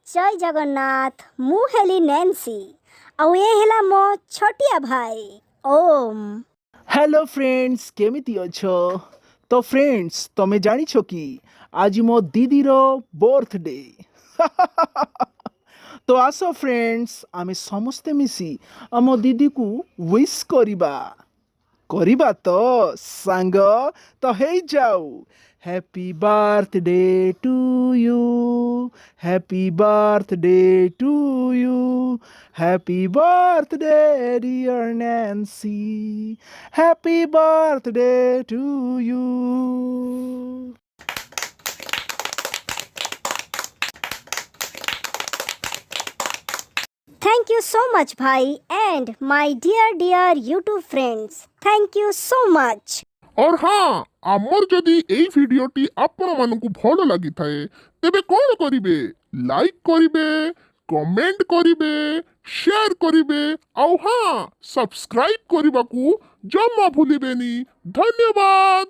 जय जगन्नाथ मु heli Nancy आउ ये हेला मो छोटिया भाई ओम। हेलो फ्रेंड्स केमिति अछो। तो फ्रेंड्स तमे जानिछो कि आज मो दीदी रो बर्थडे। तो आसो फ्रेंड्स आमे समस्ते मिसी आम दीदी को विश करिबा तो सांग तो हे जाऊ। Happy birthday to you, happy birthday to you, happy birthday dear Nancy, happy birthday to you. Thank you so much bhai and my dear YouTube friends. Thank you so much. और हाँ आमर जदि एई भिडियोटी आपण मानकु भल लागि थाए तेबे कोन करिवे, लाइक करिवे, कमेंट करिवे, शेयर करिवे और हाँ सब्सक्राइब करबाकू जम्मा भूलिबेनी। धन्यवाद।